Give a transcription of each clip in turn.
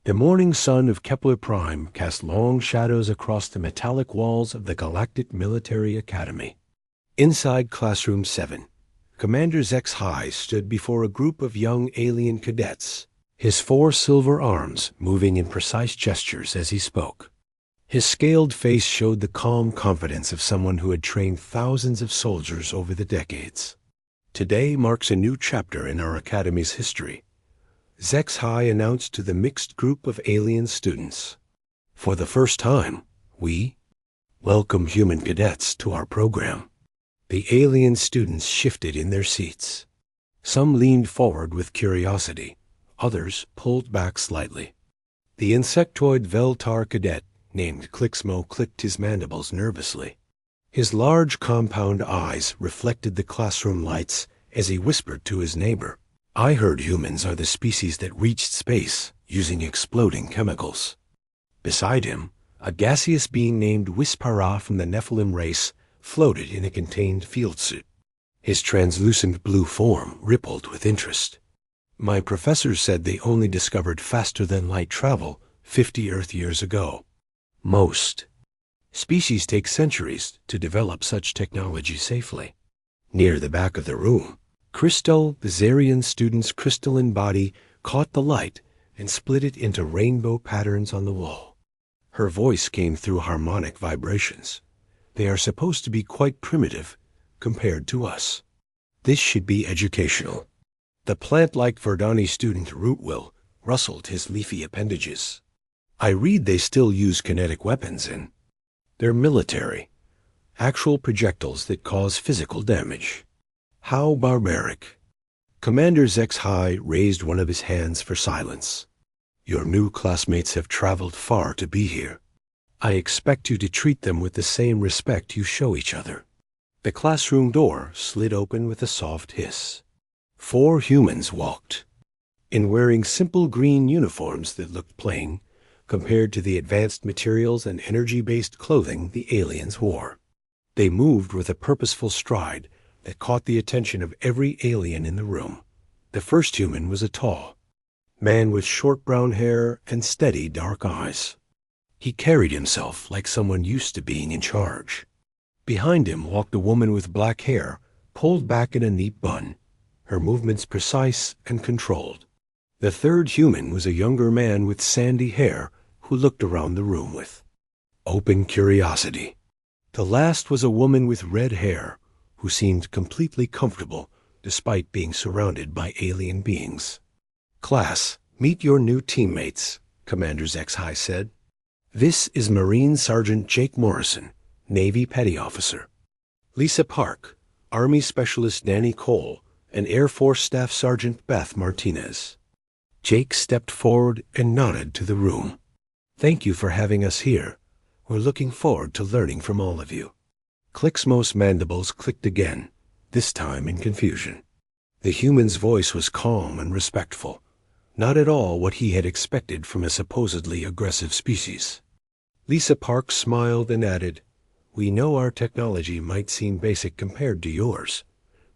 The morning sun of Kepler Prime cast long shadows across the metallic walls of the Galactic Military Academy. Inside Classroom 7, Commander HFY stood before a group of young alien cadets, his 4 silver arms moving in precise gestures as he spoke. His scaled face showed the calm confidence of someone who had trained thousands of soldiers over the decades. Today marks a new chapter in our Academy's history. HFY announced to the mixed group of alien students. For the first time, we welcome human cadets to our program. The alien students shifted in their seats. Some leaned forward with curiosity, others pulled back slightly. The insectoid Veltar cadet named Clixmo clicked his mandibles nervously. His large compound eyes reflected the classroom lights as he whispered to his neighbor, "I heard humans are the species that reached space using exploding chemicals." Beside him, a gaseous being named Wispara from the Nephilim race floated in a contained field suit. His translucent blue form rippled with interest. "My professors said they only discovered faster-than-light travel 50 Earth years ago. Most species take centuries to develop such technology safely." Near the back of the room, Crystal, the Zarian student's crystalline body, caught the light and split it into rainbow patterns on the wall. Her voice came through harmonic vibrations. "They are supposed to be quite primitive compared to us. This should be educational." The plant-like Verdani student Rootwill rustled his leafy appendages. "I read they still use kinetic weapons in. They're military. Actual projectiles that cause physical damage. How barbaric." Commander HFY raised one of his hands for silence. "Your new classmates have traveled far to be here. I expect you to treat them with the same respect you show each other." The classroom door slid open with a soft hiss. 4 humans walked, in wearing simple green uniforms that looked plain compared to the advanced materials and energy-based clothing the aliens wore. They moved with a purposeful stride that caught the attention of every alien in the room. The first human was a tall man with short brown hair and steady dark eyes. He carried himself like someone used to being in charge. Behind him walked a woman with black hair pulled back in a neat bun, her movements precise and controlled. The third human was a younger man with sandy hair who looked around the room with open curiosity. The last was a woman with red hair who seemed completely comfortable despite being surrounded by alien beings. "Class, meet your new teammates," Commander HFY said. "This is Marine Sergeant Jake Morrison, Navy Petty Officer. Lisa Park, Army Specialist Danny Cole, and Air Force Staff Sergeant Beth Martinez." Jake stepped forward and nodded to the room. "Thank you for having us here. We're looking forward to learning from all of you." Clixmo's mandibles clicked again, this time in confusion. The human's voice was calm and respectful, not at all what he had expected from a supposedly aggressive species. Lisa Park smiled and added, "We know our technology might seem basic compared to yours,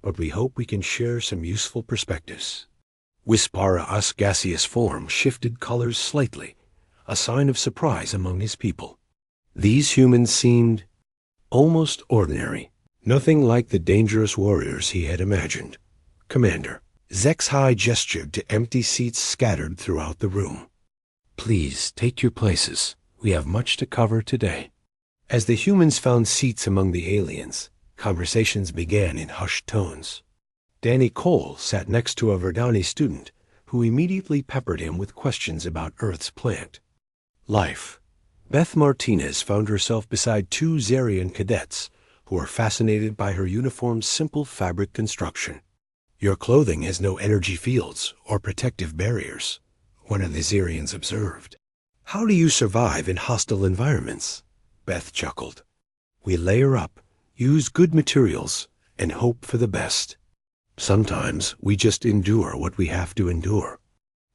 but we hope we can share some useful perspectives." Wispara's gaseous form shifted colors slightly, a sign of surprise among his people. These humans seemed almost ordinary, nothing like the dangerous warriors he had imagined. "Commander," HFY gestured to empty seats scattered throughout the room. "Please take your places. We have much to cover today." As the humans found seats among the aliens, conversations began in hushed tones. Danny Cole sat next to a Verdani student who immediately peppered him with questions about Earth's plant life. Beth Martinez found herself beside 2 Zarian cadets who were fascinated by her uniform's simple fabric construction. "Your clothing has no energy fields or protective barriers," one of the Zarians observed. "How do you survive in hostile environments?" Beth chuckled. "We layer up, use good materials, and hope for the best. Sometimes we just endure what we have to endure."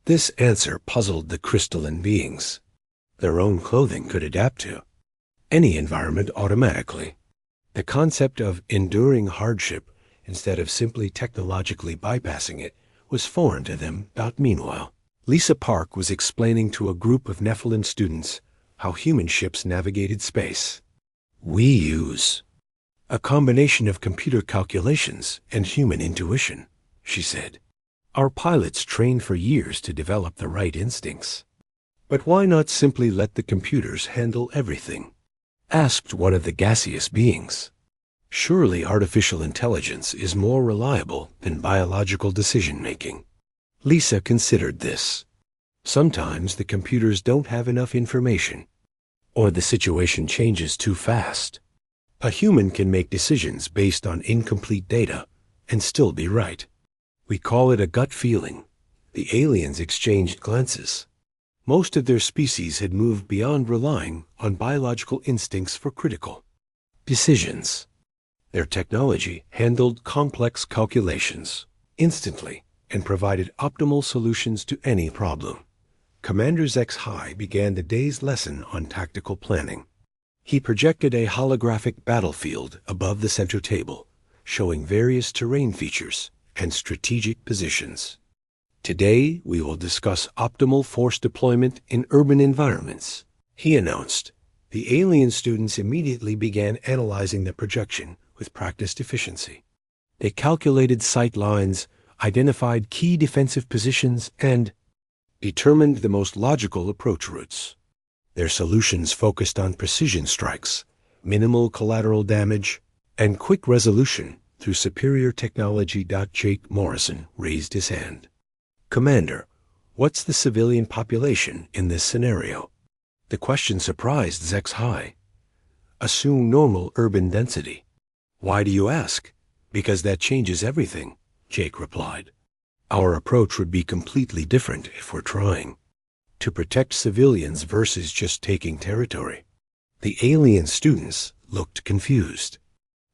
This answer puzzled the crystalline beings. Their own clothing could adapt to any environment automatically. The concept of enduring hardship instead of simply technologically bypassing it was foreign to them. Meanwhile, Lisa Park was explaining to a group of Nephilim students how human ships navigated space. "We use a combination of computer calculations and human intuition," she said. "Our pilots trained for years to develop the right instincts." "But why not simply let the computers handle everything?" asked one of the gaseous beings. "Surely artificial intelligence is more reliable than biological decision-making." Lisa considered this. Sometimes the computers don't have enough information, or the situation changes too fast. A human can make decisions based on incomplete data and still be right. "We call it a gut feeling." The aliens exchanged glances. Most of their species had moved beyond relying on biological instincts for critical decisions. Their technology handled complex calculations instantly and provided optimal solutions to any problem. Commander Zex began the day's lesson on tactical planning. He projected a holographic battlefield above the center table, showing various terrain features and strategic positions. "Today, we will discuss optimal force deployment in urban environments," he announced. The alien students immediately began analyzing the projection with practiced efficiency. They calculated sight lines, identified key defensive positions, and determined the most logical approach routes. Their solutions focused on precision strikes, minimal collateral damage, and quick resolution through superior technology. Jake Morrison raised his hand. "Commander, what's the civilian population in this scenario?" The question surprised Zex. "Assume normal urban density." "Why do you ask?" "Because that changes everything," Jake replied. "Our approach would be completely different if we're trying to protect civilians versus just taking territory." The alien students looked confused.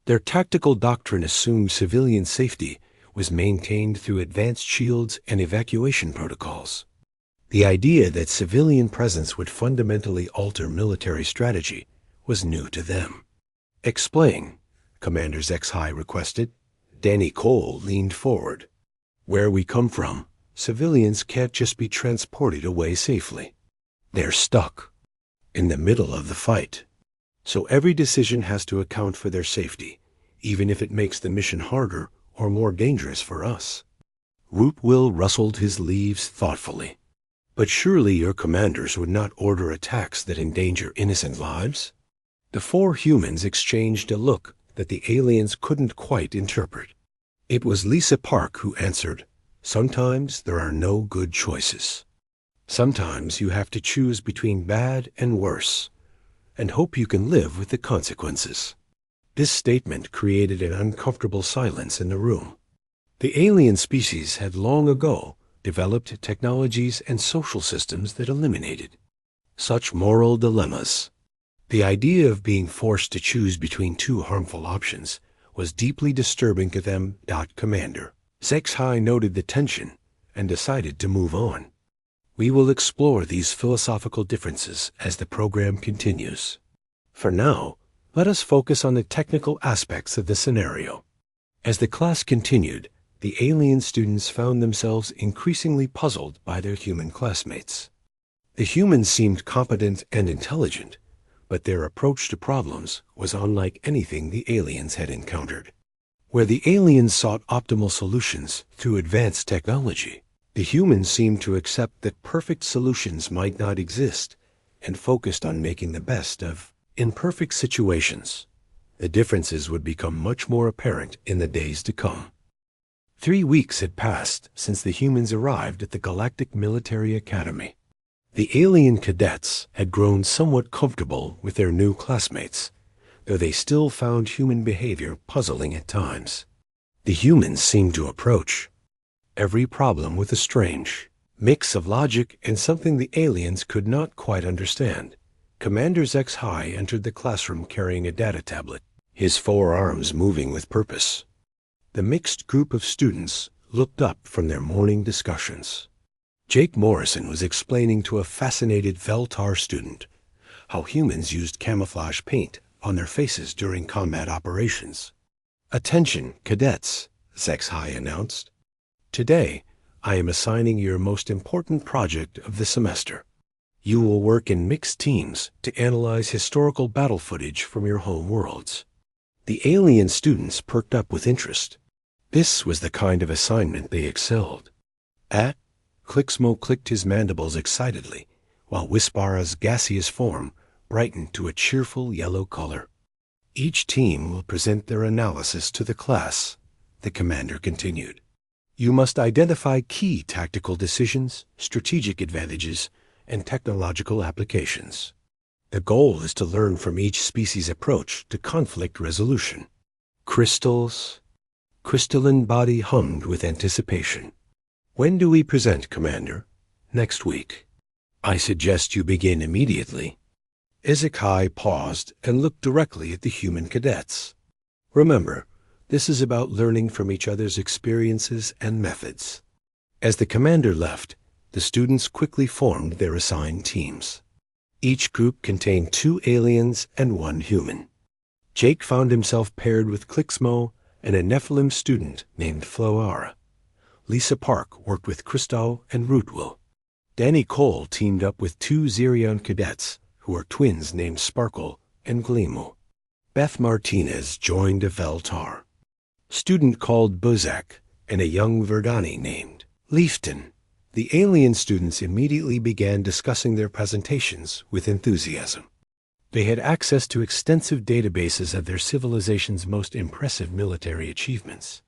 Their tactical doctrine assumed civilian safety was maintained through advanced shields and evacuation protocols. The idea that civilian presence would fundamentally alter military strategy was new to them. "Explain," Commander Zex requested. Danny Cole leaned forward. "Where we come from, civilians can't just be transported away safely. They're stuck in the middle of the fight. So every decision has to account for their safety, even if it makes the mission harder or more dangerous for us." Root Will rustled his leaves thoughtfully. "But surely your commanders would not order attacks that endanger innocent lives?" The four humans exchanged a look that the aliens couldn't quite interpret. It was Lisa Park who answered, "Sometimes there are no good choices. Sometimes you have to choose between bad and worse, and hope you can live with the consequences." This statement created an uncomfortable silence in the room. The alien species had long ago developed technologies and social systems that eliminated such moral dilemmas. The idea of being forced to choose between two harmful options was deeply disturbing to them. Commander Zex noted the tension and decided to move on. "We will explore these philosophical differences as the program continues. For now, let us focus on the technical aspects of the scenario." As the class continued, the alien students found themselves increasingly puzzled by their human classmates. The humans seemed competent and intelligent, but their approach to problems was unlike anything the aliens had encountered. Where the aliens sought optimal solutions through advanced technology, the humans seemed to accept that perfect solutions might not exist and focused on making the best of imperfect situations. The differences would become much more apparent in the days to come. 3 weeks had passed since the humans arrived at the Galactic Military Academy. The alien cadets had grown somewhat comfortable with their new classmates, though they still found human behavior puzzling at times. The humans seemed to approach every problem with a strange mix of logic and something the aliens could not quite understand. Commander Zex entered the classroom carrying a data tablet, his 4 arms moving with purpose. The mixed group of students looked up from their morning discussions. Jake Morrison was explaining to a fascinated Veltar student how humans used camouflage paint on their faces during combat operations. "Attention, cadets," Zex announced. "Today, I am assigning your most important project of the semester. You will work in mixed teams to analyze historical battle footage from your home worlds. The alien students perked up with interest. This was the kind of assignment they excelled at. Clicksmo clicked his mandibles excitedly, while Wispara's gaseous form brightened to a cheerful yellow color. Each team will present their analysis to the class, the commander continued. You must identify key tactical decisions, strategic advantages, and technological applications. The goal is to learn from each species' approach to conflict resolution. Crystals. Crystalline body hummed with anticipation. When do we present, Commander? Next week. I suggest you begin immediately. Izakai paused and looked directly at the human cadets. Remember, this is about learning from each other's experiences and methods. As the commander left, the students quickly formed their assigned teams. Each group contained 2 aliens and 1 human. Jake found himself paired with Clicksmo and a Nephilim student named Floara. Lisa Park worked with Christo and Rootwill. Danny Cole teamed up with 2 Zerion cadets who are twins named Sparkle and Glimu. Beth Martinez joined a Veltar student called Buzak and a young Verdani named Leafton. The alien students immediately began discussing their presentations with enthusiasm. They had access to extensive databases of their civilization's most impressive military achievements.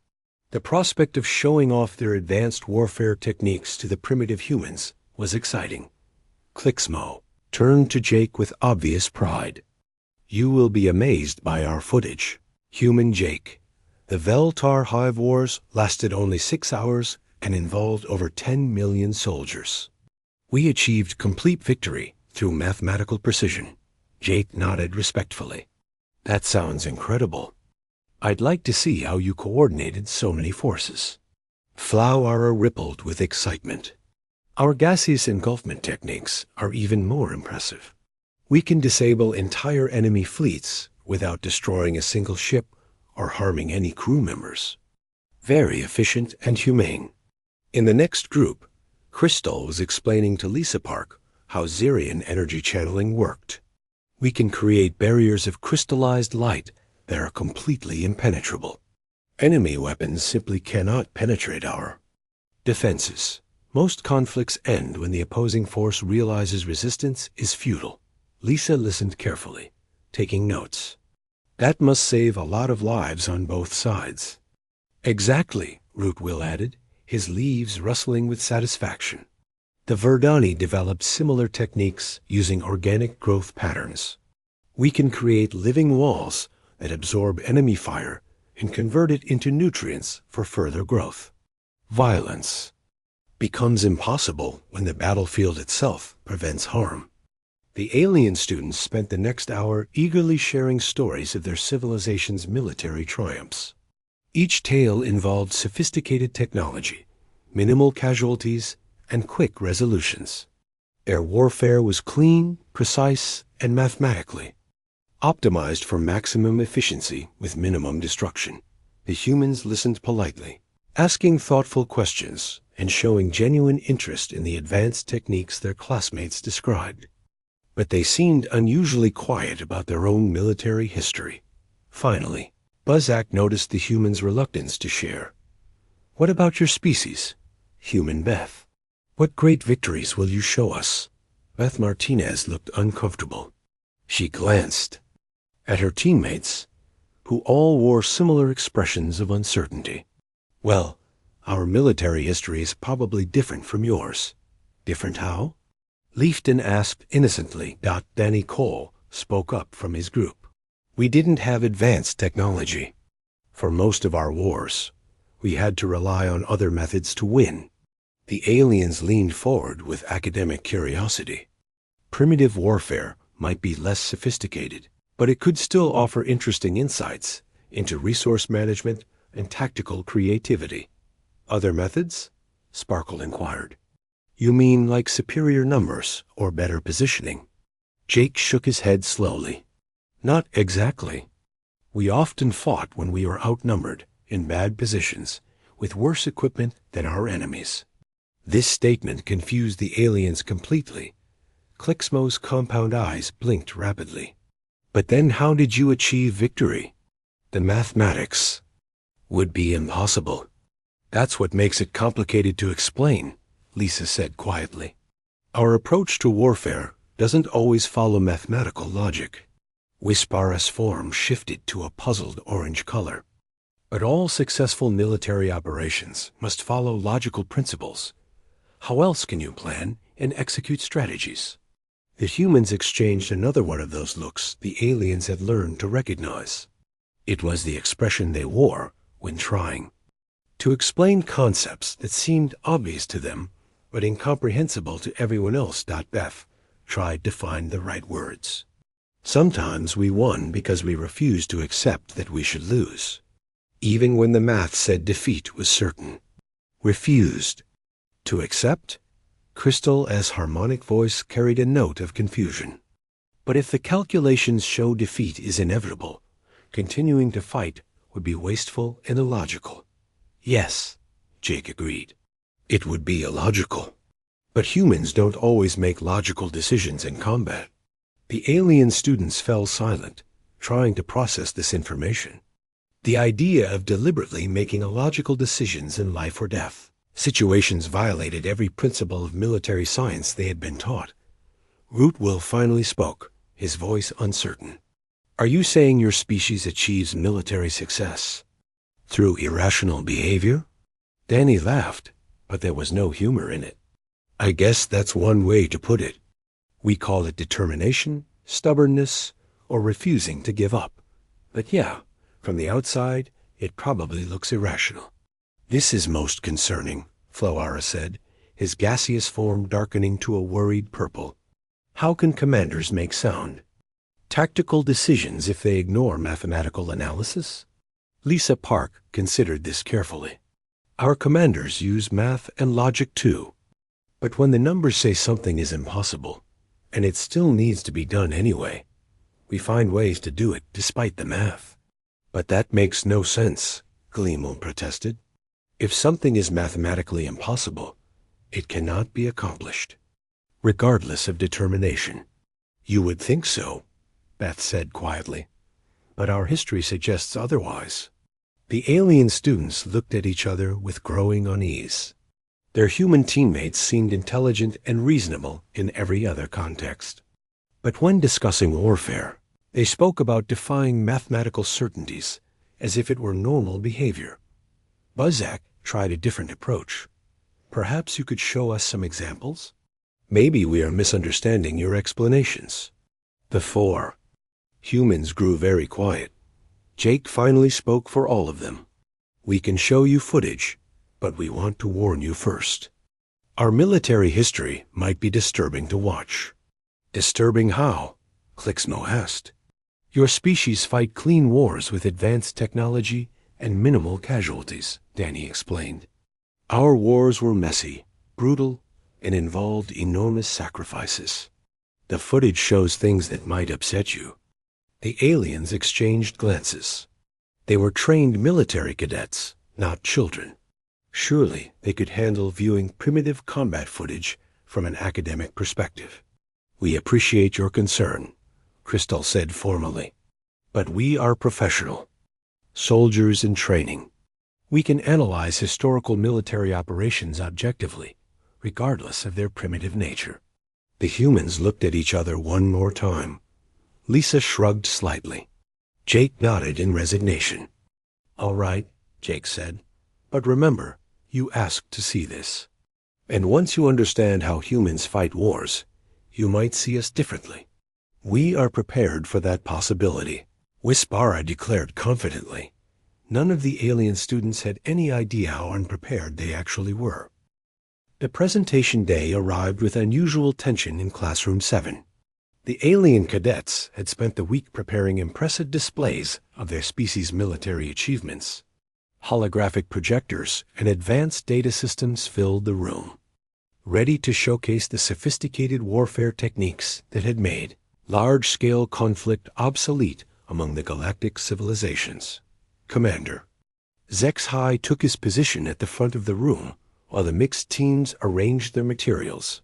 The prospect of showing off their advanced warfare techniques to the primitive humans was exciting. Clicksmo turned to Jake with obvious pride. You will be amazed by our footage. Human Jake. The Veltar Hive Wars lasted only 6 hours and involved over 10 million soldiers. We achieved complete victory through mathematical precision. Jake nodded respectfully. That sounds incredible. I'd like to see how you coordinated so many forces. Floara rippled with excitement. Our gaseous engulfment techniques are even more impressive. We can disable entire enemy fleets without destroying a single ship or harming any crew members. Very efficient and humane. In the next group, Crystal was explaining to Lisa Park how Zerion energy channeling worked. We can create barriers of crystallized light that are completely impenetrable. Enemy weapons simply cannot penetrate our defenses. Most conflicts end when the opposing force realizes resistance is futile. Lisa listened carefully, taking notes. That must save a lot of lives on both sides. Exactly, Rootwill added, his leaves rustling with satisfaction. The Verdani developed similar techniques using organic growth patterns. We can create living walls that absorb enemy fire and convert it into nutrients for further growth. Violence becomes impossible when the battlefield itself prevents harm. The alien students spent the next hour eagerly sharing stories of their civilization's military triumphs. Each tale involved sophisticated technology, minimal casualties, and quick resolutions. Their warfare was clean, precise, and mathematically optimized for maximum efficiency with minimum destruction. The humans listened politely, asking thoughtful questions and showing genuine interest in the advanced techniques their classmates described. But they seemed unusually quiet about their own military history. Finally, Buzak noticed the humans' reluctance to share. What about your species? Human Beth. What great victories will you show us? Beth Martinez looked uncomfortable. She glanced at her teammates, who all wore similar expressions of uncertainty. Well, our military history is probably different from yours. Different how? Leafton asked innocently. Danny Cole spoke up from his group. We didn't have advanced technology. For most of our wars, we had to rely on other methods to win. The aliens leaned forward with academic curiosity. Primitive warfare might be less sophisticated, but it could still offer interesting insights into resource management and tactical creativity. Other methods? Sparkle inquired. You mean like superior numbers or better positioning? Jake shook his head slowly. Not exactly. We often fought when we were outnumbered, in bad positions, with worse equipment than our enemies. This statement confused the aliens completely. Clixmo's compound eyes blinked rapidly. But then how did you achieve victory? The mathematics would be impossible. That's what makes it complicated to explain, Lisa said quietly. Our approach to warfare doesn't always follow mathematical logic. Wispara's form shifted to a puzzled orange color. But all successful military operations must follow logical principles. How else can you plan and execute strategies? The humans exchanged another one of those looks the aliens had learned to recognize. It was the expression they wore when trying to explain concepts that seemed obvious to them but incomprehensible to everyone else. Beth tried to find the right words. Sometimes we won because we refused to accept that we should lose. Even when the math said defeat was certain. Refused to accept? Crystal's harmonic voice carried a note of confusion. But if the calculations show defeat is inevitable, continuing to fight would be wasteful and illogical. Yes, Jake agreed. It would be illogical. But humans don't always make logical decisions in combat. The alien students fell silent, trying to process this information. The idea of deliberately making illogical decisions in life or death. Situations violated every principle of military science they had been taught. Rootwell finally spoke, his voice uncertain. Are you saying your species achieves military success through irrational behavior? Danny laughed, but there was no humor in it. I guess that's one way to put it. We call it determination, stubbornness, or refusing to give up. But yeah, from the outside, it probably looks irrational. This is most concerning, Floara said, his gaseous form darkening to a worried purple. How can commanders make sound tactical decisions if they ignore mathematical analysis? Lisa Park considered this carefully. Our commanders use math and logic too. But when the numbers say something is impossible, and it still needs to be done anyway, we find ways to do it despite the math. But that makes no sense, Gleemal protested. If something is mathematically impossible, it cannot be accomplished, regardless of determination. You would think so, Beth said quietly, but our history suggests otherwise. The alien students looked at each other with growing unease. Their human teammates seemed intelligent and reasonable in every other context. But when discussing warfare, they spoke about defying mathematical certainties as if it were normal behavior. Buzzak tried a different approach. Perhaps you could show us some examples? Maybe we are misunderstanding your explanations. The four humans grew very quiet. Jake finally spoke for all of them. We can show you footage, but we want to warn you first. Our military history might be disturbing to watch. Disturbing how? Clixmo asked. Your species fight clean wars with advanced technology and minimal casualties, Danny explained. Our wars were messy, brutal, and involved enormous sacrifices. The footage shows things that might upset you. The aliens exchanged glances. They were trained military cadets, not children. Surely they could handle viewing primitive combat footage from an academic perspective. We appreciate your concern, Crystal said formally. But we are professional. Soldiers in training. We can analyze historical military operations objectively, regardless of their primitive nature. The humans looked at each other one more time. Lisa shrugged slightly. Jake nodded in resignation. All right, Jake said. But remember, you asked to see this. And once you understand how humans fight wars, you might see us differently. We are prepared for that possibility, Wispara declared confidently. None of the alien students had any idea how unprepared they actually were. The presentation day arrived with unusual tension in Classroom 7. The alien cadets had spent the week preparing impressive displays of their species' military achievements. Holographic projectors and advanced data systems filled the room, ready to showcase the sophisticated warfare techniques that had made large-scale conflict obsolete among the galactic civilizations. Commander Zex High took his position at the front of the room, while the mixed teams arranged their materials.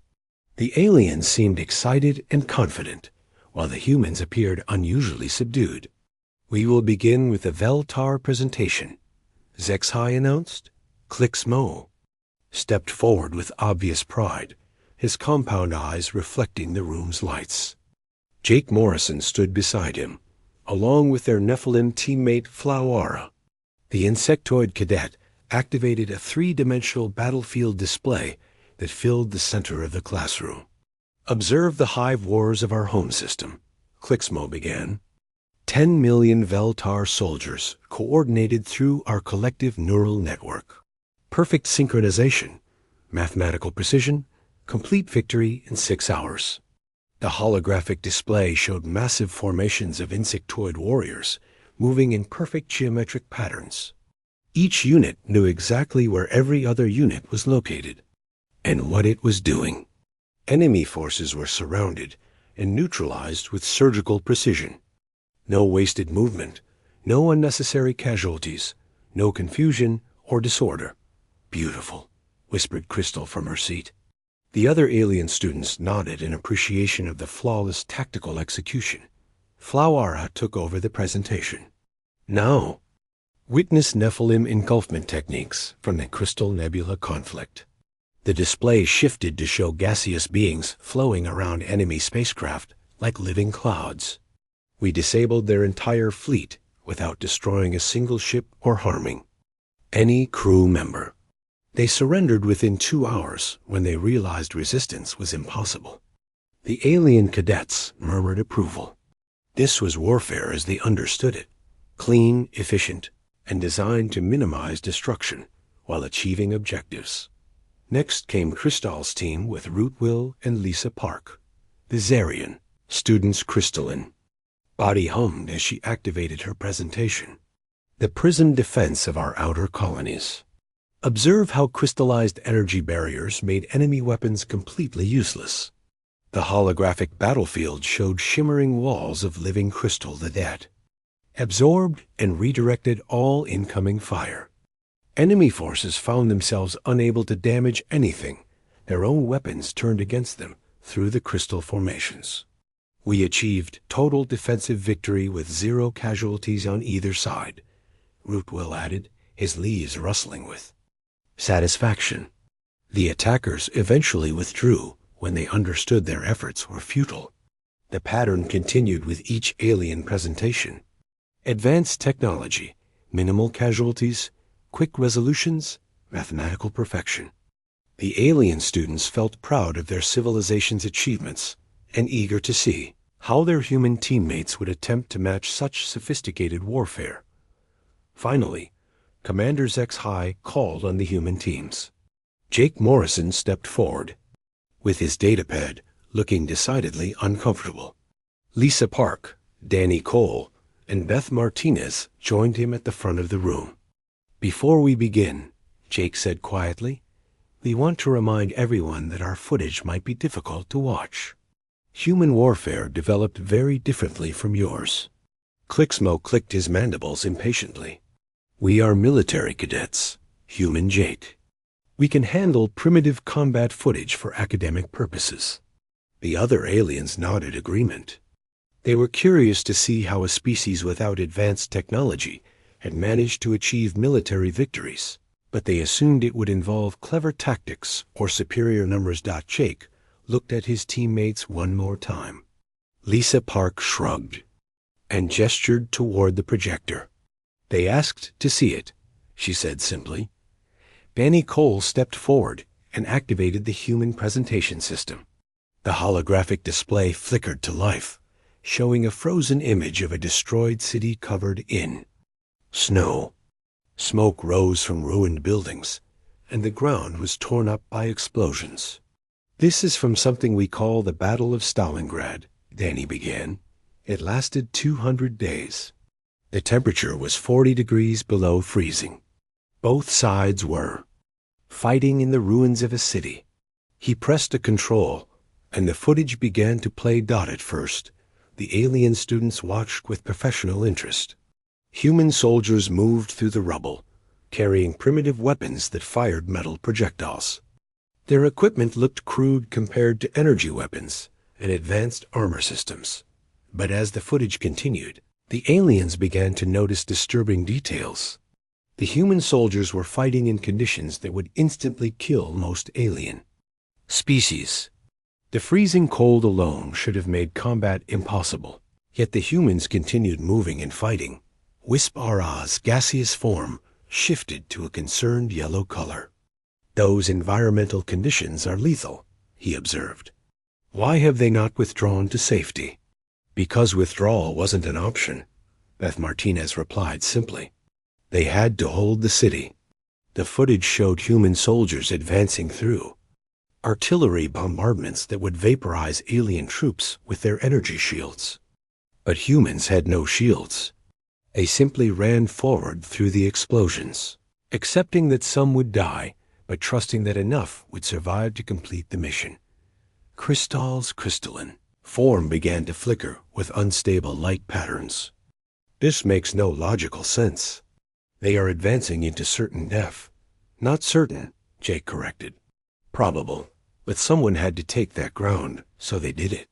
The aliens seemed excited and confident, while the humans appeared unusually subdued. "We will begin with the Veltar presentation," Zexhai announced. Clixmo stepped forward with obvious pride, his compound eyes reflecting the room's lights. Jake Morrison stood beside him, along with their Nephilim teammate Flowara. The insectoid cadet activated a three-dimensional battlefield display that filled the center of the classroom. "Observe the hive wars of our home system," Clixmo began. 10 million Veltar soldiers coordinated through our collective neural network. Perfect synchronization, mathematical precision, complete victory in 6 hours. The holographic display showed massive formations of insectoid warriors moving in perfect geometric patterns. Each unit knew exactly where every other unit was located and what it was doing. Enemy forces were surrounded and neutralized with surgical precision. No wasted movement, no unnecessary casualties, no confusion or disorder. "Beautiful," whispered Crystal from her seat. The other alien students nodded in appreciation of the flawless tactical execution. Flowara took over the presentation. "Now, witness Nephilim engulfment techniques from the Crystal Nebula conflict." The display shifted to show gaseous beings flowing around enemy spacecraft like living clouds. "We disabled their entire fleet without destroying a single ship or harming any crew member. They surrendered within 2 hours when they realized resistance was impossible." The alien cadets murmured approval. This was warfare as they understood it, clean, efficient, and designed to minimize destruction while achieving objectives. Next came Krystal's team with Rootwill and Lisa Park. The Zarian, students crystalline. Body hummed as she activated her presentation. "The prism defense of our outer colonies. Observe how crystallized energy barriers made enemy weapons completely useless. The holographic battlefield showed shimmering walls of living crystal the dead. Absorbed and redirected all incoming fire. Enemy forces found themselves unable to damage anything. Their own weapons turned against them through the crystal formations. We achieved total defensive victory with 0 casualties on either side," Rootwill added, his leaves rustling with satisfaction. The attackers eventually withdrew when they understood their efforts were futile. The pattern continued with each alien presentation. Advanced technology, minimal casualties, quick resolutions, mathematical perfection. The alien students felt proud of their civilization's achievements and eager to see how their human teammates would attempt to match such sophisticated warfare. Finally, Commander Zexhai called on the human teams. Jake Morrison stepped forward, with his datapad looking decidedly uncomfortable. Lisa Park, Danny Cole, and Beth Martinez joined him at the front of the room. "Before we begin," Jake said quietly, "we want to remind everyone that our footage might be difficult to watch. Human warfare developed very differently from yours." Clixmo clicked his mandibles impatiently. "We are military cadets, human Jake. We can handle primitive combat footage for academic purposes." The other aliens nodded agreement. They were curious to see how a species without advanced technology had managed to achieve military victories, but they assumed it would involve clever tactics or superior numbers. Jake looked at his teammates one more time. Lisa Park shrugged and gestured toward the projector. "They asked to see it," she said simply. Danny Cole stepped forward and activated the human presentation system. The holographic display flickered to life, showing a frozen image of a destroyed city covered in snow. Smoke rose from ruined buildings, and the ground was torn up by explosions. "This is from something we call the Battle of Stalingrad," Danny began. "It lasted 200 days. The temperature was 40 degrees below freezing. Both sides were fighting in the ruins of a city." He pressed a control, and the footage began to play. At first, the alien students watched with professional interest. Human soldiers moved through the rubble, carrying primitive weapons that fired metal projectiles. Their equipment looked crude compared to energy weapons and advanced armor systems. But as the footage continued, the aliens began to notice disturbing details. The human soldiers were fighting in conditions that would instantly kill most alien species. The freezing cold alone should have made combat impossible. Yet the humans continued moving and fighting. Wisp-Ara's gaseous form shifted to a concerned yellow color. "Those environmental conditions are lethal," he observed. "Why have they not withdrawn to safety?" "Because withdrawal wasn't an option," Beth Martinez replied simply. "They had to hold the city." The footage showed human soldiers advancing through artillery bombardments that would vaporize alien troops with their energy shields. But humans had no shields. They simply ran forward through the explosions, accepting that some would die, but trusting that enough would survive to complete the mission. Crystal's crystalline form began to flicker with unstable light patterns. "This makes no logical sense." "They are advancing into certain death." "Not certain," Jake corrected. "Probable, but someone had to take that ground, so they did it."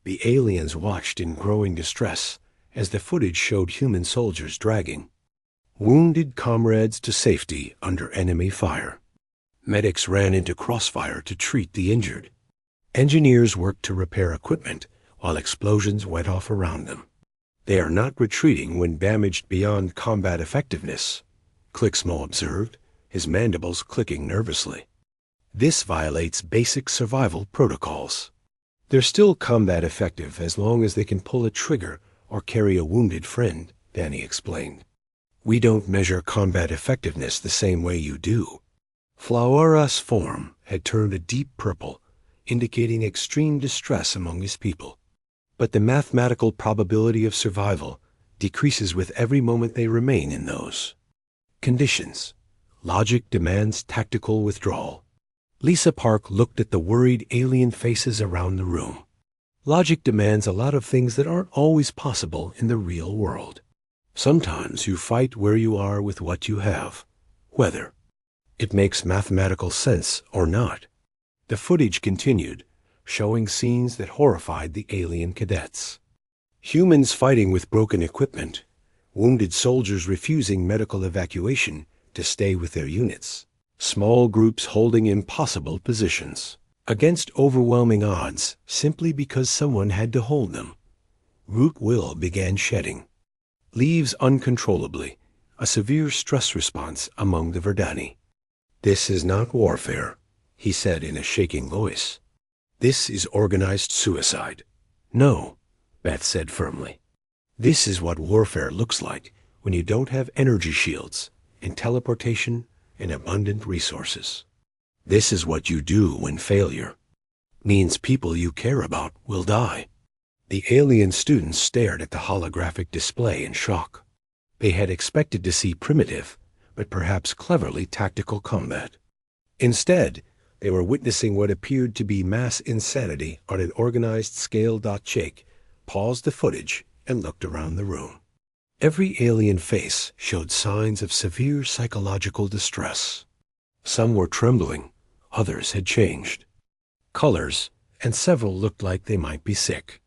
The aliens watched in growing distress as the footage showed human soldiers dragging wounded comrades to safety under enemy fire. Medics ran into crossfire to treat the injured. Engineers worked to repair equipment while explosions went off around them. "They are not retreating when damaged beyond combat effectiveness," Clixmo observed, his mandibles clicking nervously. "This violates basic survival protocols." "They're still combat effective as long as they can pull a trigger or carry a wounded friend," Danny explained. "We don't measure combat effectiveness the same way you do." Flauara's form had turned a deep purple, indicating extreme distress among his people. "But the mathematical probability of survival decreases with every moment they remain in those conditions. Logic demands tactical withdrawal." Lisa Park looked at the worried alien faces around the room. "Logic demands a lot of things that aren't always possible in the real world. Sometimes you fight where you are with what you have, whether it makes mathematical sense or not." The footage continued, showing scenes that horrified the alien cadets. Humans fighting with broken equipment, wounded soldiers refusing medical evacuation to stay with their units, small groups holding impossible positions against overwhelming odds simply because someone had to hold them. Root will began shedding leaves uncontrollably, a severe stress response among the Verdani. "This is not warfare," he said in a shaking voice. "This is organized suicide." "No," Beth said firmly. "This is what warfare looks like when you don't have energy shields and teleportation and abundant resources. This is what you do when failure means people you care about will die." The alien students stared at the holographic display in shock. They had expected to see primitive, but perhaps cleverly tactical combat. Instead, they were witnessing what appeared to be mass insanity on an organized scale. Jake paused the footage and looked around the room. Every alien face showed signs of severe psychological distress. Some were trembling, others had changed colors, and several looked like they might be sick.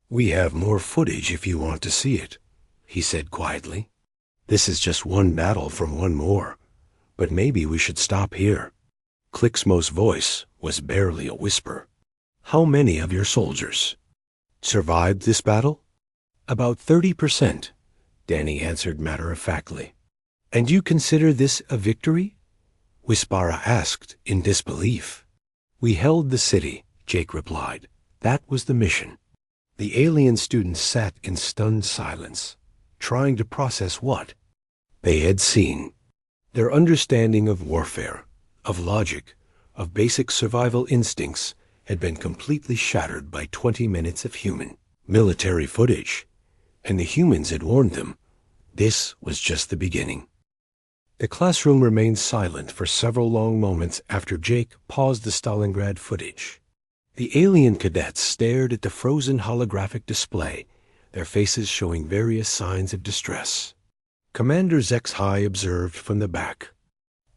"We have more footage if you want to see it," he said quietly. "This is just one battle from one more, but maybe we should stop here." Clixmo's voice was barely a whisper. "How many of your soldiers survived this battle?" "About 30%, Danny answered matter-of-factly. "And you consider this a victory?" Wispara asked in disbelief. "We held the city," Jake replied. "That was the mission." The alien students sat in stunned silence, trying to process what they had seen. Their understanding of warfare, of logic, of basic survival instincts had been completely shattered by 20 minutes of human military footage, and the humans had warned them. This was just the beginning. The classroom remained silent for several long moments after Jake paused the Stalingrad footage. The alien cadets stared at the frozen holographic display, their faces showing various signs of distress. Commander Zex-High observed from the back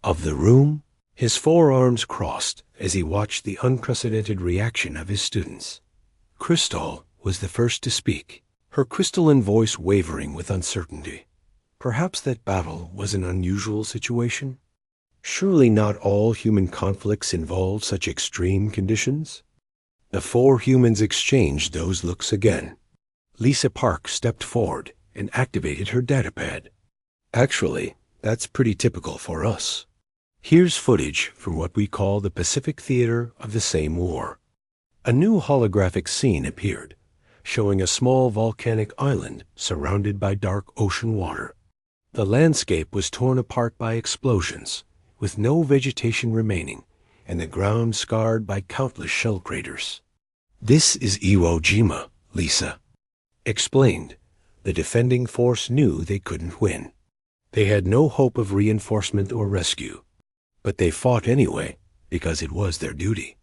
of the room. His forearms crossed as he watched the unprecedented reaction of his students. Crystal was the first to speak, her crystalline voice wavering with uncertainty. Perhaps that battle was an unusual situation? Surely not all human conflicts involve such extreme conditions? The four humans exchanged those looks again. Lisa Park stepped forward and activated her datapad. Actually, that's pretty typical for us. Here's footage from what we call the Pacific Theater of the same war. A new holographic scene appeared, showing a small volcanic island surrounded by dark ocean water. The landscape was torn apart by explosions, with no vegetation remaining, and the ground scarred by countless shell craters. This is Iwo Jima, Lisa explained. The defending force knew they couldn't win. They had no hope of reinforcement or rescue, but they fought anyway because it was their duty.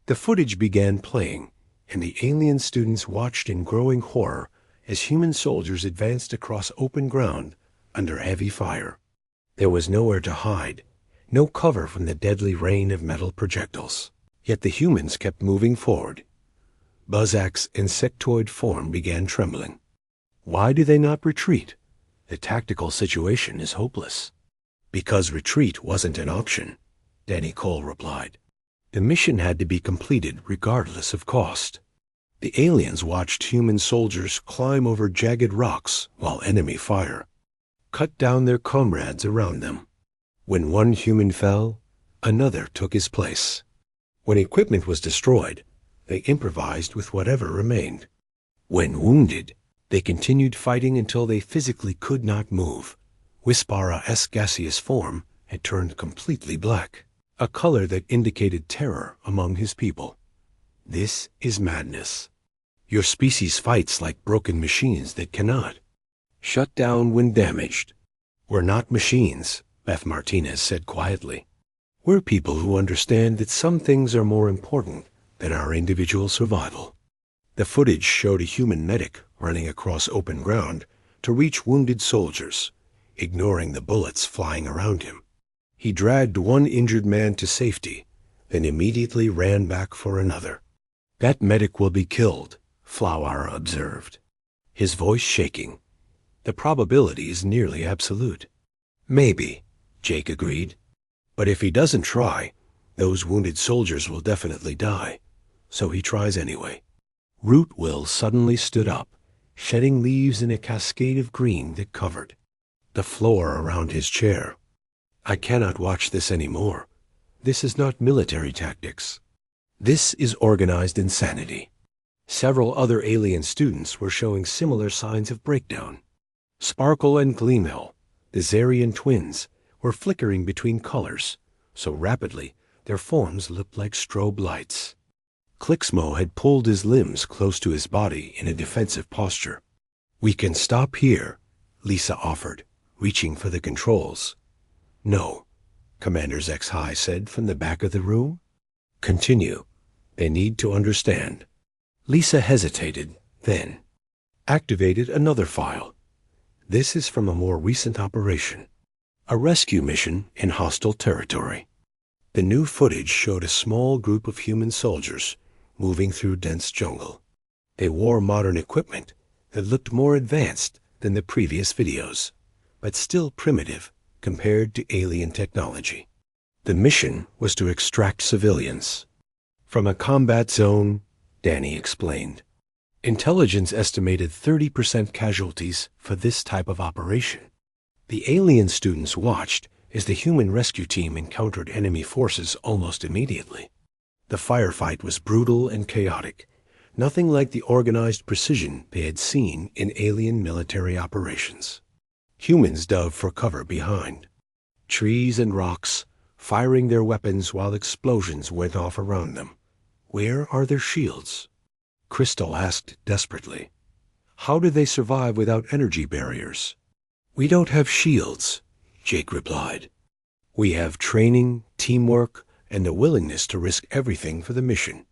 The footage began playing, and the alien students watched in growing horror as human soldiers advanced across open ground under heavy fire. There was nowhere to hide, no cover from the deadly rain of metal projectiles. Yet the humans kept moving forward. Buzak's insectoid form began trembling. Why do they not retreat? The tactical situation is hopeless. Because retreat wasn't an option, Danny Cole replied. The mission had to be completed regardless of cost. The aliens watched human soldiers climb over jagged rocks while enemy fire cut down their comrades around them. When one human fell, another took his place. When equipment was destroyed, they improvised with whatever remained. When wounded, they continued fighting until they physically could not move. Wispara's gaseous form had turned completely black, a color that indicated terror among his people. This is madness. Your species fights like broken machines that cannot shut down when damaged. We're not machines, Beth Martinez said quietly. We're people who understand that some things are more important than our individual survival. The footage showed a human medic running across open ground to reach wounded soldiers, ignoring the bullets flying around him. He dragged one injured man to safety, then immediately ran back for another. That medic will be killed, Flower observed, his voice shaking. The probability is nearly absolute. Maybe, Jake agreed. But if he doesn't try, those wounded soldiers will definitely die. So he tries anyway. Rootwill suddenly stood up, shedding leaves in a cascade of green that covered the floor around his chair. I cannot watch this anymore. This is not military tactics. This is organized insanity. Several other alien students were showing similar signs of breakdown. Sparkle and Gleamhill, the Zarian twins, were flickering between colors, so rapidly their forms looked like strobe lights. Clixmo had pulled his limbs close to his body in a defensive posture. We can stop here, Lisa offered, reaching for the controls. No, Commander Zex-High said from the back of the room. Continue. They need to understand. Lisa hesitated, then activated another file. This is from a more recent operation, a rescue mission in hostile territory. The new footage showed a small group of human soldiers moving through dense jungle. They wore modern equipment that looked more advanced than the previous videos, but still primitive compared to alien technology. The mission was to extract civilians from a combat zone, Danny explained. Intelligence estimated 30% casualties for this type of operation. The alien students watched as the human rescue team encountered enemy forces almost immediately. The firefight was brutal and chaotic, nothing like the organized precision they had seen in alien military operations. Humans dove for cover behind trees and rocks, firing their weapons while explosions went off around them. Where are their shields? Crystal asked desperately. How do they survive without energy barriers? We don't have shields, Jake replied. We have training, teamwork, and the willingness to risk everything for the mission.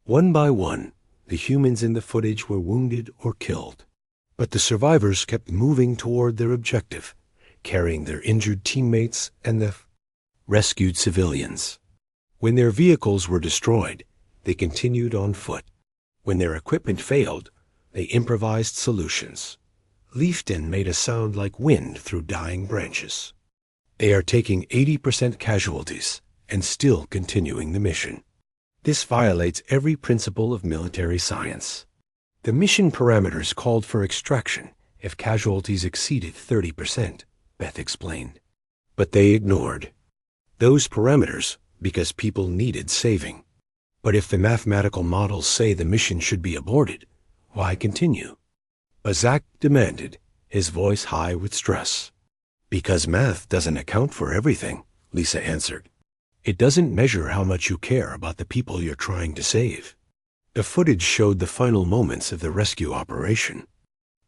One by one, the humans in the footage were wounded or killed. But the survivors kept moving toward their objective, carrying their injured teammates and the rescued civilians. When their vehicles were destroyed, they continued on foot. When their equipment failed, they improvised solutions. Leafton made a sound like wind through dying branches. They are taking 80% casualties and still continuing the mission. This violates every principle of military science. The mission parameters called for extraction if casualties exceeded 30%, Beth explained. But they ignored those parameters because people needed saving. But if the mathematical models say the mission should be aborted, why continue? Bazak demanded, his voice high with stress. Because math doesn't account for everything, Lisa answered. It doesn't measure how much you care about the people you're trying to save. The footage showed the final moments of the rescue operation.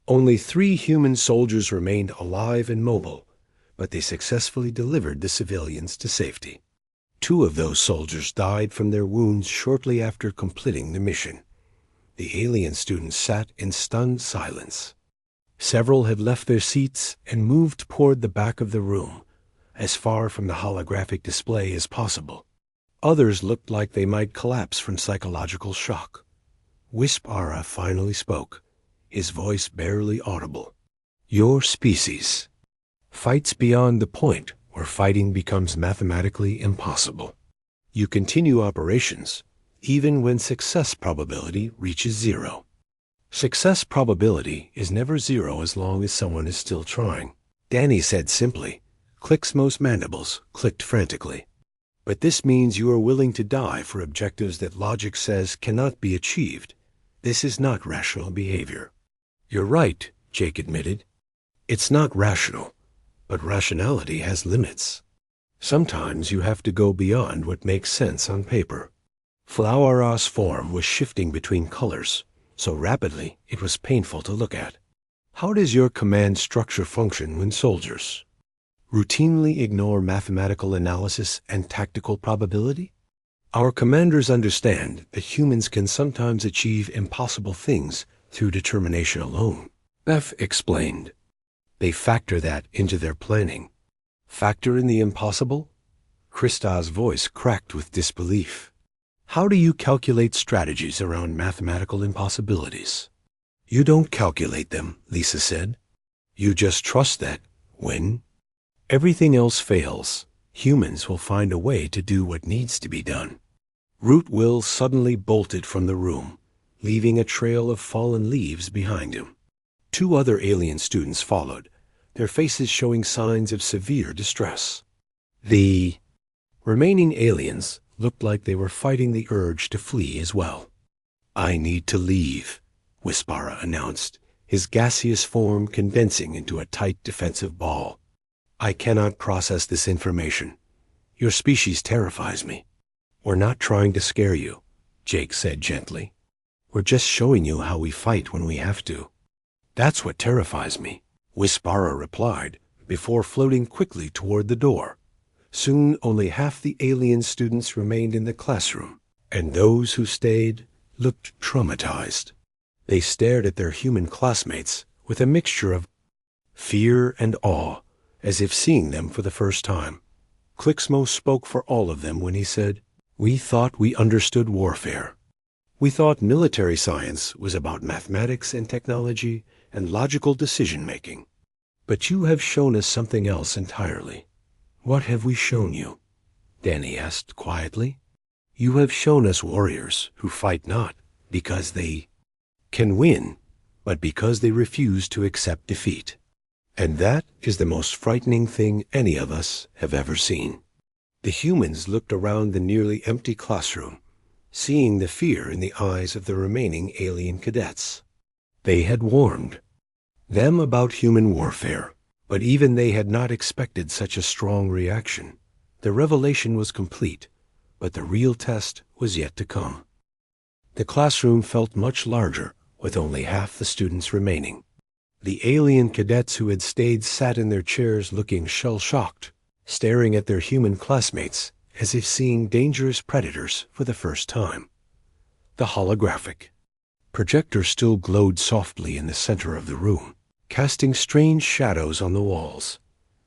Only 3 human soldiers remained alive and mobile, but they successfully delivered the civilians to safety. 2 of those soldiers died from their wounds shortly after completing the mission. The alien students sat in stunned silence. Several had left their seats and moved toward the back of the room, as far from the holographic display as possible. Others looked like they might collapse from psychological shock. Wisp-Ara finally spoke, his voice barely audible. Your species fights beyond the point where fighting becomes mathematically impossible. You continue operations even when success probability reaches 0. Success probability is never 0 as long as someone is still trying. Danny said simply. Clicksmo's mandibles clicked frantically. But this means you are willing to die for objectives that logic says cannot be achieved. This is not rational behavior. You're right, Jake admitted. It's not rational, but rationality has limits. Sometimes you have to go beyond what makes sense on paper. Flower-Ra's form was shifting between colors, so rapidly it was painful to look at. How does your command structure function when soldiers routinely ignore mathematical analysis and tactical probability? Our commanders understand that humans can sometimes achieve impossible things through determination alone, Beth explained. They factor that into their planning. Factor in the impossible? Krista's voice cracked with disbelief. How do you calculate strategies around mathematical impossibilities? You don't calculate them, Lisa said. You just trust that when everything else fails, humans will find a way to do what needs to be done. Root Will suddenly bolted from the room, leaving a trail of fallen leaves behind him. 2 other alien students followed, their faces showing signs of severe distress. The remaining aliens looked like they were fighting the urge to flee as well. I need to leave, Wisp-Ara announced, his gaseous form condensing into a tight defensive ball. I cannot process this information. Your species terrifies me. We're not trying to scare you, Jake said gently. We're just showing you how we fight when we have to. That's what terrifies me, Wisp-Ara replied, before floating quickly toward the door. Soon only half the alien students remained in the classroom, and those who stayed looked traumatized. They stared at their human classmates with a mixture of fear and awe, as if seeing them for the first time. Clicksmo spoke for all of them when he said, We thought we understood warfare. We thought military science was about mathematics and technology and logical decision-making. But you have shown us something else entirely. What have we shown you? Danny asked quietly. You have shown us warriors who fight not because they can win, but because they refuse to accept defeat. And that is the most frightening thing any of us have ever seen. The humans looked around the nearly empty classroom, seeing the fear in the eyes of the remaining alien cadets. They had warned them about human warfare, but even they had not expected such a strong reaction. The revelation was complete, but the real test was yet to come. The classroom felt much larger, with only half the students remaining. The alien cadets who had stayed sat in their chairs looking shell-shocked, staring at their human classmates as if seeing dangerous predators for the first time. The holographic projector still glowed softly in the center of the room, casting strange shadows on the walls.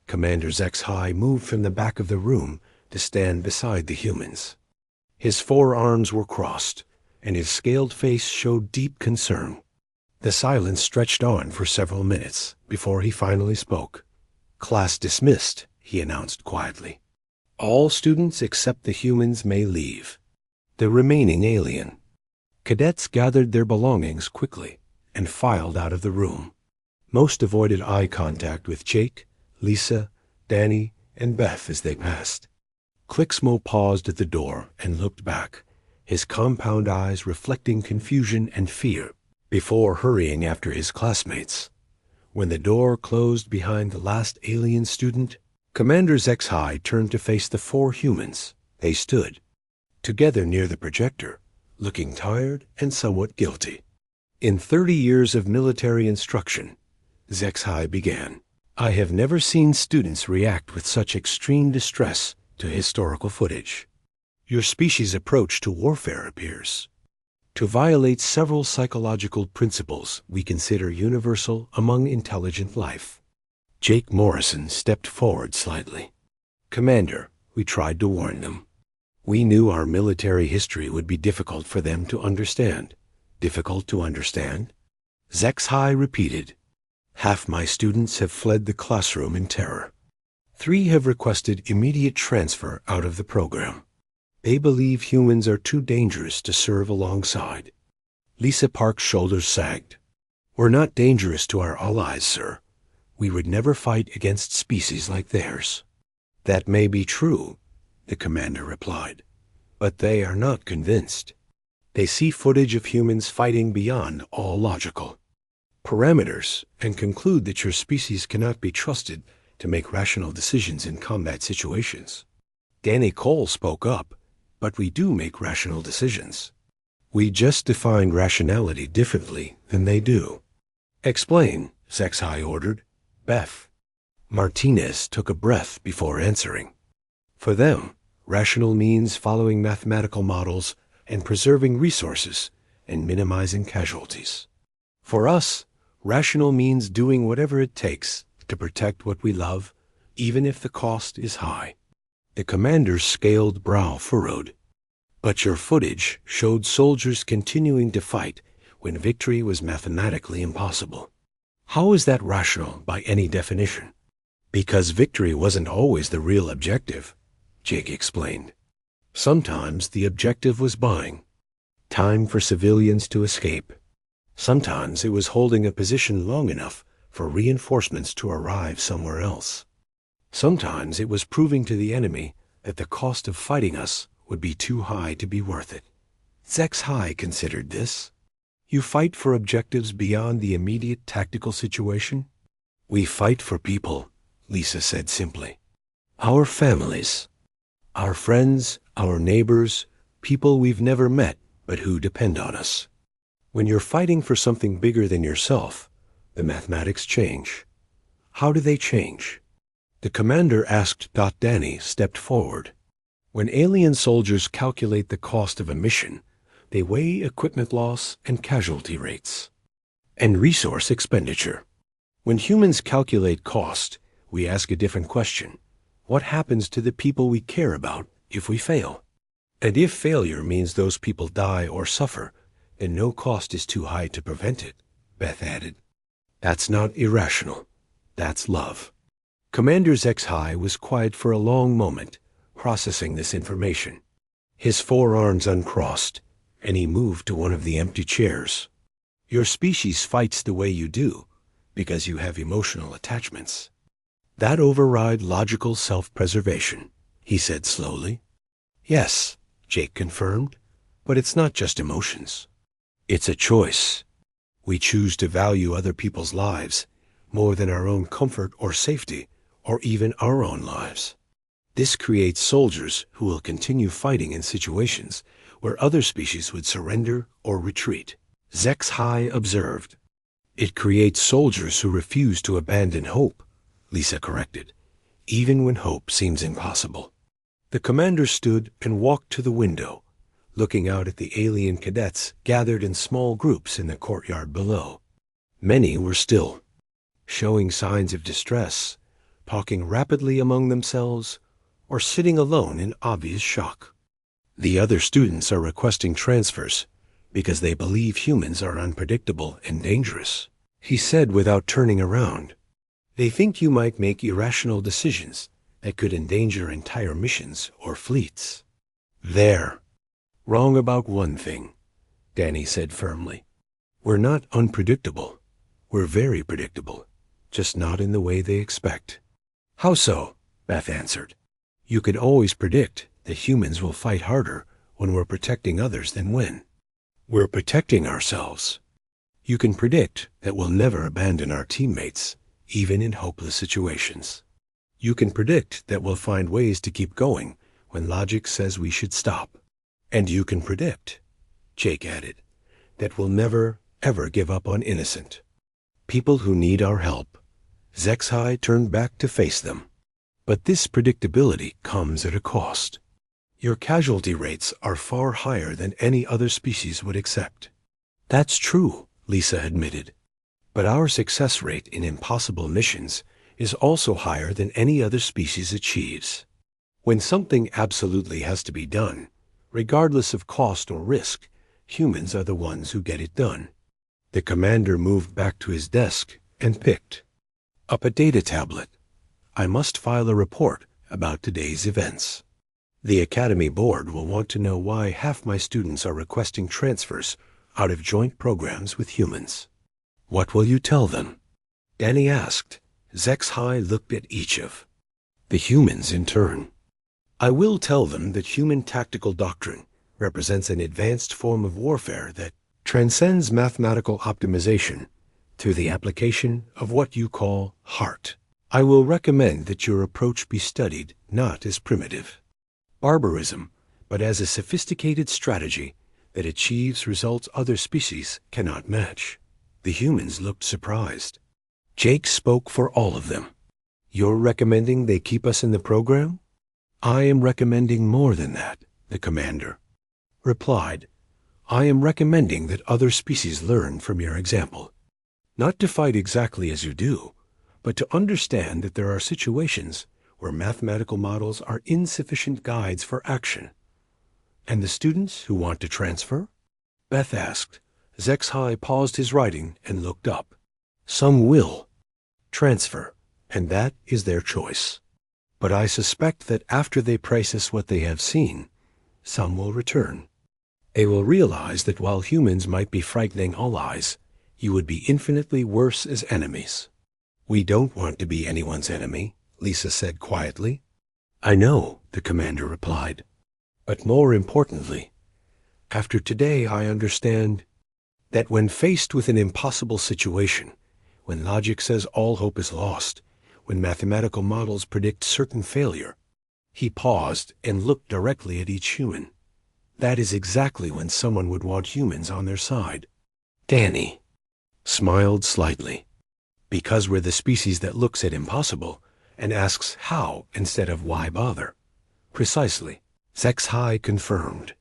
Commander Zex-High moved from the back of the room to stand beside the humans. His forearms were crossed, and his scaled face showed deep concern. The silence stretched on for several minutes before he finally spoke. "Class dismissed," he announced quietly. "All students except the humans may leave. The remaining alien." Cadets gathered their belongings quickly and filed out of the room. Most avoided eye contact with Jake, Lisa, Danny, and Beth as they passed. Clicksmo paused at the door and looked back, his compound eyes reflecting confusion and fear, before hurrying after his classmates. When the door closed behind the last alien student, Commander Zex-High turned to face the 4 humans. They stood, together near the projector, looking tired and somewhat guilty. "In 30 years of military instruction," Zex-High began, "I have never seen students react with such extreme distress to historical footage. Your species' approach to warfare appears to violate several psychological principles we consider universal among intelligent life." Jake Morrison stepped forward slightly. "Commander, we tried to warn them. We knew our military history would be difficult for them to understand." "Difficult to understand?" Zex-High repeated. "Half my students have fled the classroom in terror. 3 have requested immediate transfer out of the program. They believe humans are too dangerous to serve alongside." Lisa Park's shoulders sagged. "We're not dangerous to our allies, sir. We would never fight against species like theirs." "That may be true," the commander replied, "but they are not convinced. They see footage of humans fighting beyond all logical parameters and conclude that your species cannot be trusted to make rational decisions in combat situations." Danny Cole spoke up. "But we do make rational decisions. We just define rationality differently than they do." "Explain," Zex-High ordered. "Beth." Martinez took a breath before answering. "For them, rational means following mathematical models and preserving resources and minimizing casualties. For us, rational means doing whatever it takes to protect what we love, even if the cost is high." The commander's scaled brow furrowed. "But your footage showed soldiers continuing to fight when victory was mathematically impossible. How is that rational by any definition?" "Because victory wasn't always the real objective," Jake explained. "Sometimes the objective was buying time for civilians to escape. Sometimes it was holding a position long enough for reinforcements to arrive somewhere else. Sometimes it was proving to the enemy that the cost of fighting us would be too high to be worth it." Zex-High considered this. "You fight for objectives beyond the immediate tactical situation?" "We fight for people," Lisa said simply. "Our families, our friends, our neighbors, people we've never met but who depend on us. When you're fighting for something bigger than yourself, the mathematics change." "How do they change?" The commander asked. Danny stepped forward. "When alien soldiers calculate the cost of a mission, they weigh equipment loss and casualty rates, and resource expenditure. When humans calculate cost, we ask a different question. What happens to the people we care about if we fail? And if failure means those people die or suffer, then no cost is too high to prevent it," Beth added. "That's not irrational. That's love." Commander Zex-High was quiet for a long moment, processing this information. His forearms uncrossed, and he moved to one of the empty chairs. "Your species fights the way you do because you have emotional attachments. That override logical self-preservation," he said slowly. "Yes," Jake confirmed, "but it's not just emotions. It's a choice. We choose to value other people's lives more than our own comfort or safety, or even our own lives. This creates soldiers who will continue fighting in situations where other species would surrender or retreat." Zex-High observed. "It creates soldiers who refuse to abandon hope," Lisa corrected, "even when hope seems impossible." The commander stood and walked to the window, looking out at the alien cadets gathered in small groups in the courtyard below. Many were still, showing signs of distress, talking rapidly among themselves, or sitting alone in obvious shock. The other students are requesting transfers because they believe humans are unpredictable and dangerous, he said without turning around. They think you might make irrational decisions that could endanger entire missions or fleets. There. Wrong about one thing, Danny said firmly. We're not unpredictable. We're very predictable, just not in the way they expect. How so? Beth answered. You can always predict that humans will fight harder when we're protecting others than when we're protecting ourselves. You can predict that we'll never abandon our teammates, even in hopeless situations. You can predict that we'll find ways to keep going when logic says we should stop. And you can predict, Jake added, that we'll never, ever give up on innocent people who need our help. Zexhai turned back to face them. But this predictability comes at a cost. Your casualty rates are far higher than any other species would accept. That's true, Lisa admitted. But our success rate in impossible missions is also higher than any other species achieves. When something absolutely has to be done, regardless of cost or risk, humans are the ones who get it done. The commander moved back to his desk and picked up a data tablet. I must file a report about today's events. The Academy Board will want to know why half my students are requesting transfers out of joint programs with humans. What will you tell them? Danny asked. Zexhai looked at each of the humans in turn. I will tell them that human tactical doctrine represents an advanced form of warfare that transcends mathematical optimization through the application of what you call heart. I will recommend that your approach be studied not as primitive barbarism, but as a sophisticated strategy that achieves results other species cannot match. The humans looked surprised. Jake spoke for all of them. You're recommending they keep us in the program? I am recommending more than that, the commander replied. I am recommending that other species learn from your example. Not to fight exactly as you do, but to understand that there are situations where mathematical models are insufficient guides for action. And the students who want to transfer? Beth asked. Zexhai paused his writing and looked up. Some will transfer, and that is their choice. But I suspect that after they process what they have seen, some will return. They will realize that while humans might be frightening allies, you would be infinitely worse as enemies. We don't want to be anyone's enemy, Lisa said quietly. I know, the commander replied. But more importantly, after today I understand that when faced with an impossible situation, when logic says all hope is lost, when mathematical models predict certain failure, he paused and looked directly at each human. That is exactly when someone would want humans on their side. Danny smiled slightly. Because we're the species that looks at impossible and asks how instead of why bother. Precisely, Zexhai confirmed.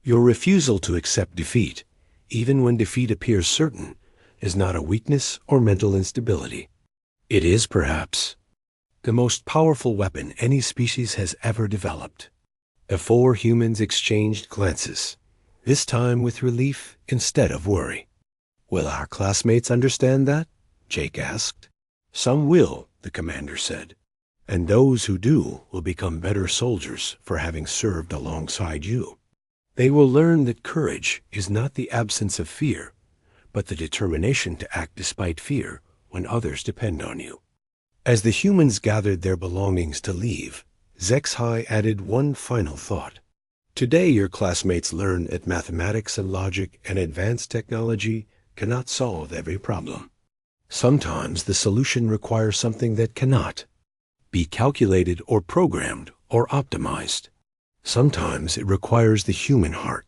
Your refusal to accept defeat, even when defeat appears certain, is not a weakness or mental instability. It is, perhaps, the most powerful weapon any species has ever developed. The four humans exchanged glances, this time with relief instead of worry. Will our classmates understand that? Jake asked. Some will, the commander said, and those who do will become better soldiers for having served alongside you. They will learn that courage is not the absence of fear, but the determination to act despite fear when others depend on you. As the humans gathered their belongings to leave, Zexhai added one final thought. Today your classmates learn that mathematics and logic and advanced technology cannot solve every problem. Sometimes the solution requires something that cannot be calculated or programmed or optimized. Sometimes it requires the human heart.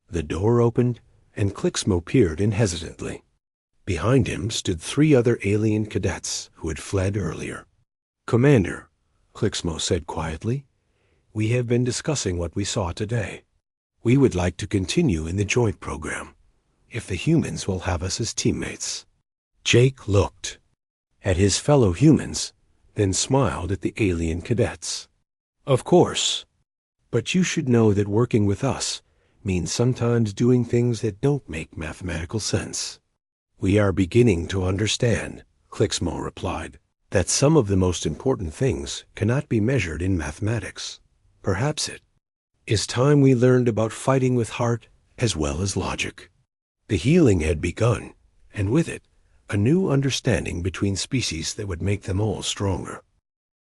The door opened, and Clixmo peered in hesitantly. Behind him stood 3 other alien cadets who had fled earlier. Commander, Clixmo said quietly, we have been discussing what we saw today. We would like to continue in the joint program, if the humans will have us as teammates. Jake looked at his fellow humans, then smiled at the alien cadets. Of course. But you should know that working with us means sometimes doing things that don't make mathematical sense. We are beginning to understand, Clixmo replied, that some of the most important things cannot be measured in mathematics. Perhaps it is time we learned about fighting with heart as well as logic. The healing had begun, and with it, a new understanding between species that would make them all stronger.